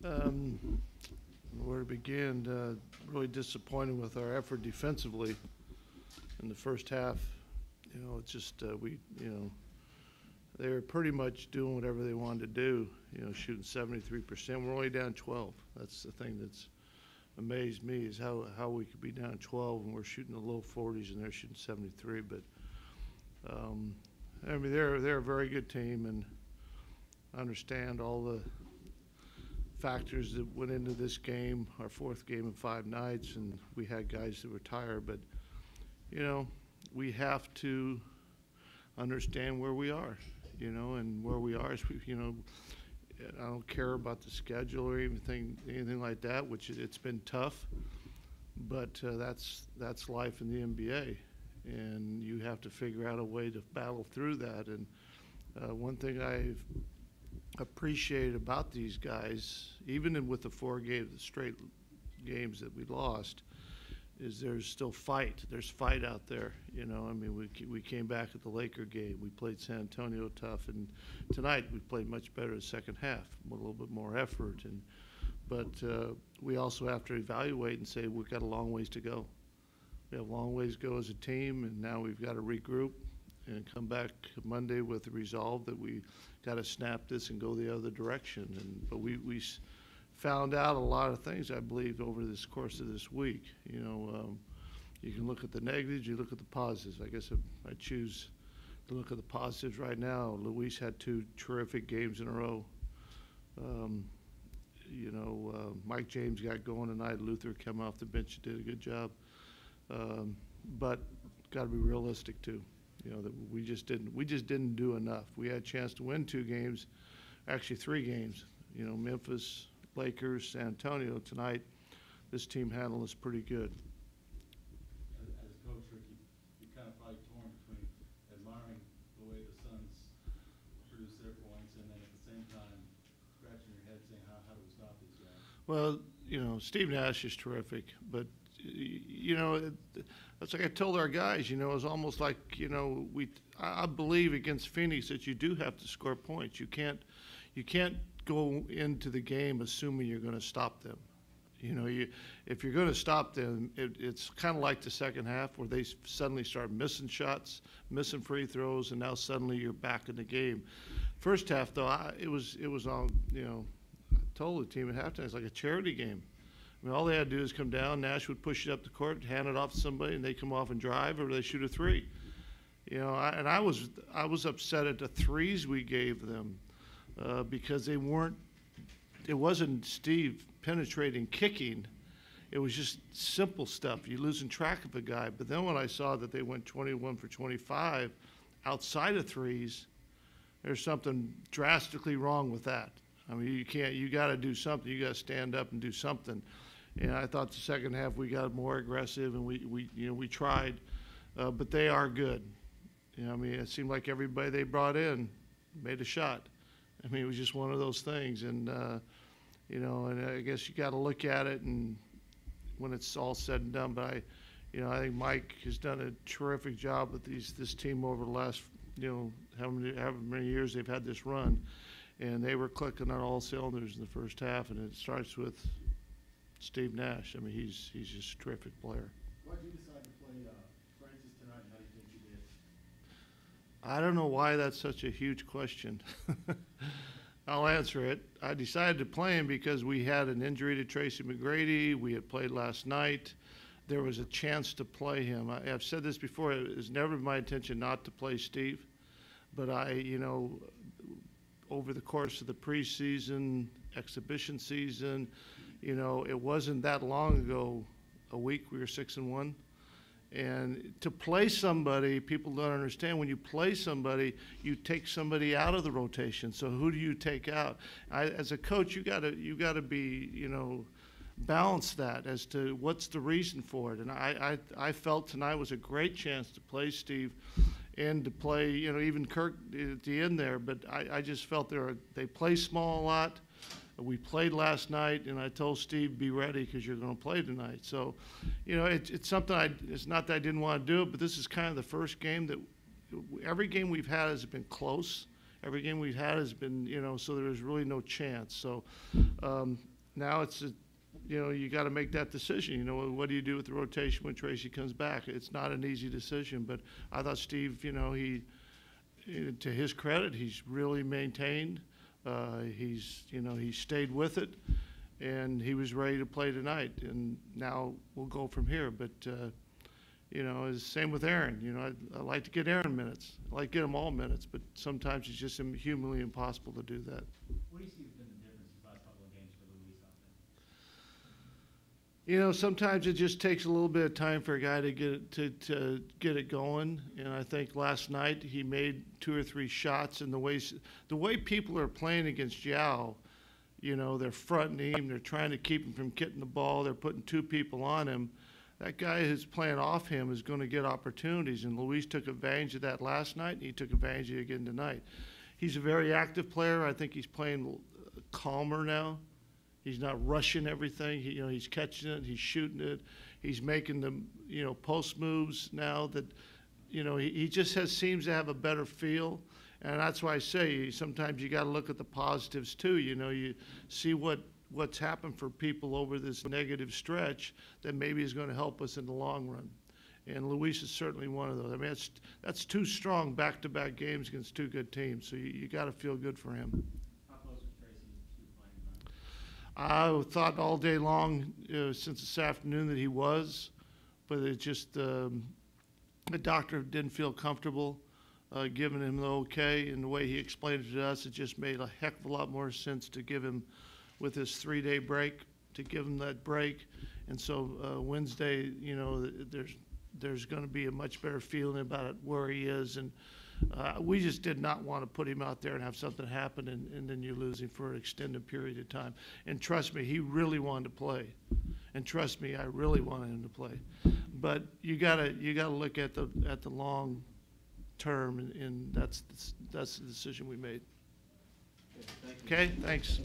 Where to begin? Really disappointed with our effort defensively in the first half. It's just they were pretty much doing whatever they wanted to do. Shooting 73%. We're only down 12. That's the thing that's amazed me is how we could be down 12 and we're shooting the low 40s and they're shooting 73. But I mean they're a very good team, and I understand all the factors that went into this game, our fourth game in 5 nights, and we had guys that retire. But we have to understand where we are, and where we are is I don't care about the schedule or anything like that, which it's been tough, but that's life in the NBA, and you have to figure out a way to battle through that. And one thing I've appreciated about these guys, even with the 4 straight games that we lost, is there's still fight. There's fight out there. I mean, we came back at the Laker game. We played San Antonio tough, and tonight we played much better the second half, with a little bit more effort. But we also have to evaluate and say we've got a long ways to go. We have a long ways to go as a team, and now we've got to regroup and come back Monday with the resolve that we got to snap this and go the other direction. But we found out a lot of things, I believe, over this course of this week. You can look at the negatives, you look at the positives. I guess I choose to look at the positives right now. Luis had 2 terrific games in a row. Mike James got going tonight. Luther came off the bench and did a good job. But got to be realistic too. That we just didn't do enough. We had a chance to win 2 games, actually 3 games. Memphis, Lakers, San Antonio. Tonight, this team handled us pretty good. As coach, Rick, you kind of probably torn between admiring the way the Suns produce their points and then at the same time scratching your head saying, how do we stop these guys? Well, Steve Nash is terrific, but that's like I told our guys. It was almost like I believe against Phoenix that you do have to score points. You can't go into the game assuming you're going to stop them. If you're going to stop them, it's kind of like the second half where they suddenly start missing shots, missing free throws, and now suddenly you're back in the game. First half, though, it was all, I told the team at halftime, it's like a charity game. I mean, all they had to do is come down, Nash would push it up the court, hand it off to somebody, and they come off and drive, or they shoot a 3. I was upset at the threes we gave them because it wasn't Steve penetrating, kicking. It was just simple stuff. You're losing track of a guy. But then when I saw that they went 21 for 25 outside of threes, there's something drastically wrong with that. I mean, you got to do something. You got to stand up and do something. And I thought the second half we got more aggressive and we tried, but they are good. I mean, it seemed like everybody they brought in made a shot. I mean, it was just one of those things, and and I guess you got to look at it and when it's all said and done. But I think Mike has done a terrific job with this team over the last however many years they've had this run. And they were clicking on all cylinders in the first half, and it starts with Steve Nash. I mean, he's just a terrific player. Why did you decide to play Francis tonight, and how do you think you did? I don't know why that's such a huge question. I'll answer it. I decided to play him because we had an injury to Tracy McGrady. We had played last night. There was a chance to play him. I've said this before. It was never my intention not to play Steve, but over the course of the preseason, exhibition season, it wasn't that long ago, a week, we were 6-1. And to play somebody, people don't understand, when you play somebody, you take somebody out of the rotation. So who do you take out? As a coach, you gotta be, balance that as to what's the reason for it. And I felt tonight was a great chance to play Steve and to play, even Kirk at the end there. But I just felt they play small a lot. We played last night, and I told Steve, be ready because you're going to play tonight. So, it's something it's not that I didn't want to do it, but this is kind of the first game that every game we've had has been close. Every game we've had has been, you know, so there's really no chance. So now it's, you know, you got to make that decision. You know, what do you do with the rotation when Tracy comes back? It's not an easy decision, but I thought Steve, you know, to his credit, he's really maintained. He's, you know, he stayed with it, and he was ready to play tonight. And now we'll go from here. But you know, it's the same with Aaron. You know, I like to get Aaron minutes. I like to get him all minutes, but sometimes it's just humanly impossible to do that. What do you see has been the difference these last couple of games for Luis out there? You know, sometimes it just takes a little bit of time for a guy to get it going. And I think last night he made 2 or 3 shots. And the way people are playing against Yao, you know, they're fronting him, they're trying to keep him from getting the ball, they're putting 2 people on him. That guy who's playing off him is going to get opportunities, and Luis took advantage of that last night, and he took advantage of it again tonight. He's a very active player. I think he's playing calmer now. He's not rushing everything. You know, he's catching it, he's shooting it, he's making the, you know, post moves now that, you know, he just seems to have a better feel, and that's why I say sometimes you got to look at the positives too. You know, you see what's happened for people over this negative stretch that maybe is going to help us in the long run. And Luis is certainly one of those. I mean, that's 2 strong back-to-back games against 2 good teams, so you got to feel good for him. How close was Tracy to playing tonight? I thought all day long since this afternoon that he was, but it just the doctor didn't feel comfortable giving him the okay, and the way he explained it to us, it just made a heck of a lot more sense to give him, with his 3-day break, to give him that break. And so Wednesday, you know, there's going to be a much better feeling about it, where he is. And we just did not want to put him out there and have something happen and then you lose him for an extended period of time. And trust me, he really wanted to play. And trust me, I really wanted him to play. But you gotta look at the long term, and that's the decision we made. Thank you. Okay, thanks.